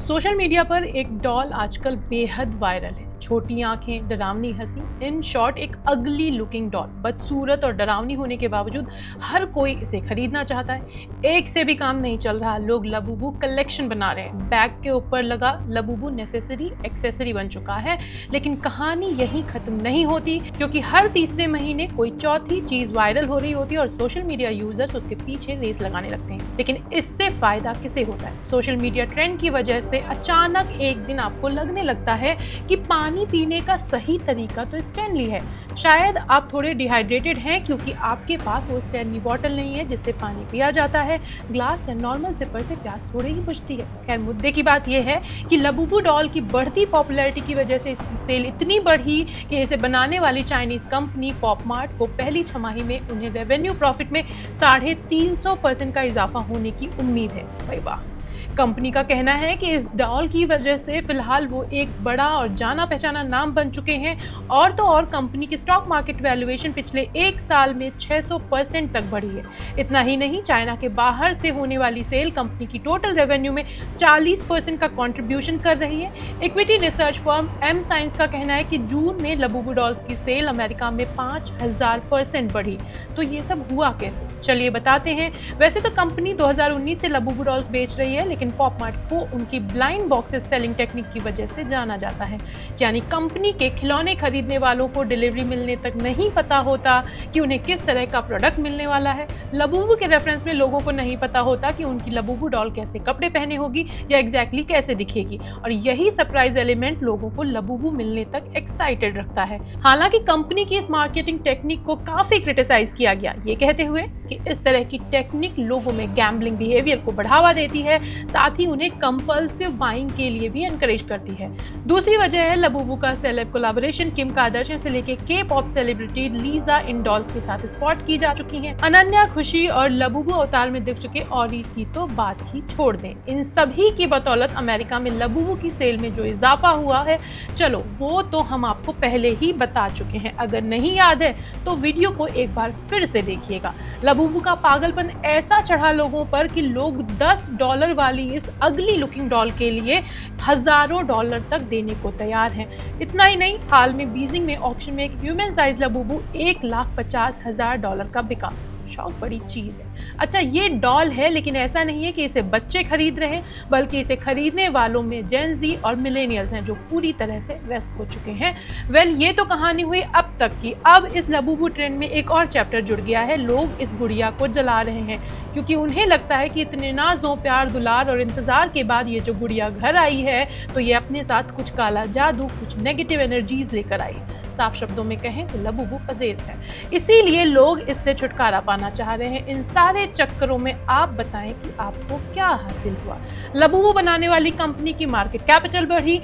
Social media पर एक doll आजकल बेहद वायरल है। छोटी आंखें, डरावनी हंसी, इन शॉर्ट एक अगली लुकिंग डॉल। बदसूरत और डरावनी होने के बावजूद हर कोई इसे खरीदना चाहता है। एक से भी काम नहीं चल रहा, लोग लबूबू कलेक्शन बना रहे हैं। बैग के ऊपर लगा लबूबू नेसेसरी एक्सेसरी बन चुका है। लेकिन कहानी यहीं खत्म नहीं होती, क्योंकि हर तीसरे महीने कोई चौथी चीज वायरल हो रही होती है और सोशल मीडिया यूजर्स उसके पीछे रेस लगाने लगते हैं। लेकिन इससे फायदा किसे होता है? सोशल मीडिया ट्रेंड की वजह से अचानक एक दिन आपको लगने लगता है कि पानी पीने का सही तरीका तो स्टैनली है। शायद आप थोड़े डिहाइड्रेटेड हैं क्योंकि आपके पास वो स्टैनली बॉटल नहीं है जिससे पानी पिया जाता है। ग्लास या नॉर्मल सिपर से प्यास थोड़े ही बुझती है। खैर, मुद्दे की बात यह है कि लबूबू डॉल की बढ़ती पॉपुलैरिटी की वजह से इसकी सेल इतनी बढ़ी कि इसे बनाने वाली चाइनीज कंपनी पॉपमार्ट को पहली छमाही में उन्हें रेवेन्यू प्रॉफिट में 350% का इजाफा होने की उम्मीद है। भाई वाह! कंपनी का कहना है कि इस डॉल की वजह से फिलहाल वो एक बड़ा और जाना पहचाना नाम बन चुके हैं। और तो और कंपनी की स्टॉक मार्केट वैल्यूएशन पिछले एक साल में 600% तक बढ़ी है। इतना ही नहीं, चाइना के बाहर से होने वाली सेल कंपनी की टोटल रेवेन्यू में 40% का कंट्रीब्यूशन कर रही है। Equity research firm M Science का कहना है कि जून में लबूबू डॉल्स की सेल अमेरिका में 5000% बढ़ी। तो ये सब हुआ कैसे? चलिए बताते हैं। वैसे तो कंपनी 2019 से लबूबू डॉल्स बेच रही है, लेकिन पॉपमार्ट को उनकी ब्लाइंड बॉक्सेस सेलिंग टेक्निक की वजह से जाना जाता है। यानी कंपनी के खिलौने खरीदने वालों को डिलीवरी मिलने तक नहीं पता होता कि उन्हें किस तरह का प्रोडक्ट मिलने वाला है। लबूबू के रेफरेंस में लोगों को नहीं पता होता कि उनकी लबूबू डॉल कैसे कपड़े पहने होगी या एग्जैक्टली कैसे दिखेगी। और यही सरप्राइज एलिमेंट लोगों को लबूबू मिलने तक एक्साइटेड रखता है। हालांकि कंपनी की इस मार्केटिंग टेक्निक को काफी क्रिटिसाइज किया गया, ये कहते हुए कि इस तरह की टेक्निक लोगों में गैम्बलिंग बिहेवियर को बढ़ावा देती है, साथ ही उन्हें कंपल्सिव बाइंग के लिए भी एनकरेज करती है। दूसरी वजह है लबूबू का सेलेब कोलैबोरेशन। किम कार्दाशियन से लेके के पॉप सेलिब्रिटी लीजा इन डॉल्स के साथ स्पॉट की जा चुकी हैं। अनन्या, खुशी और लबूबू अवतार में दिख चुके औरी की तो बात ही छोड़ दें। इन सभी की बदौलत अमेरिका में लबूबू की सेल में जो इजाफा हुआ है, चलो वो तो हम आपको पहले ही बता चुके हैं। अगर नहीं याद है तो वीडियो को एक बार फिर से देखिएगा। लबूबू का पागलपन ऐसा चढ़ा लोगों पर कि लोग $10 वाली इस अगली लुकिंग डॉल के लिए हजारों डॉलर तक देने को तैयार हैं। इतना ही नहीं, हाल में बीजिंग में ऑक्शन में एक ह्यूमन साइज लबूबू $1,50,000 का बिका। शौक बड़ी चीज है। अच्छा, ये डॉल है, लेकिन ऐसा नहीं है कि इसे बच्चे खरीद रहे हैं, बल्कि इसे खरीदने वालों में जेन जी और मिलेनियल्स हैं जो पूरी तरह से व्यस्त हो चुके हैं। वेल, ये तो कहानी हुई अब तक की। अब इस लबूबू ट्रेंड में एक और चैप्टर जुड़ गया है। लोग इस गुड़िया को जला रहे हैं क्योंकि उन्हें लगता है कि इतने नाज़ों, प्यार, दुलार और इंतजार के बाद ये जो गुड़िया घर आई है तो ये अपने साथ कुछ काला जादू, कुछ नेगेटिव एनर्जीज लेकर आई। साफ शब्दों में कहें तो लबूबू पजेस्ड है, इसीलिए लोग इससे छुटकारा पाना चाह रहे हैं। इन सारे चक्करों में आप बताएं कि आपको क्या हासिल हुआ? लबूबू बनाने वाली कंपनी की मार्केट कैपिटल बढ़ी,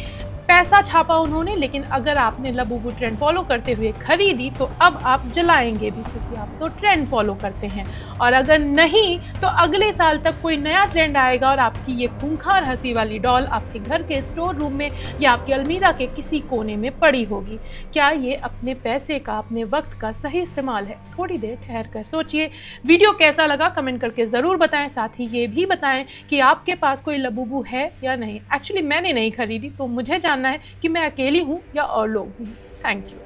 पैसा छापा उन्होंने, लेकिन अगर आपने लबूबू ट्रेंड फॉलो करते हुए खरीदी तो अब आप जलाएंगे भी, क्योंकि आप तो ट्रेंड फॉलो करते हैं। और अगर नहीं तो अगले साल तक कोई नया ट्रेंड आएगा और आपकी ये खूंखार हंसी वाली डॉल आपके घर के स्टोर रूम में या आपकी अलमीरा के किसी कोने में पड़ी होगी। क्या ये अपने पैसे का, अपने वक्त का सही इस्तेमाल है? थोड़ी देर ठहर कर सोचिए। वीडियो कैसा लगा कमेंट करके ज़रूर बताएं। साथ ही ये भी बताएं कि आपके पास कोई लबूबू है या नहीं। एक्चुअली मैंने नहीं खरीदी, तो मुझे जानना है कि मैं अकेली हूं या और लोग भी। Thank you.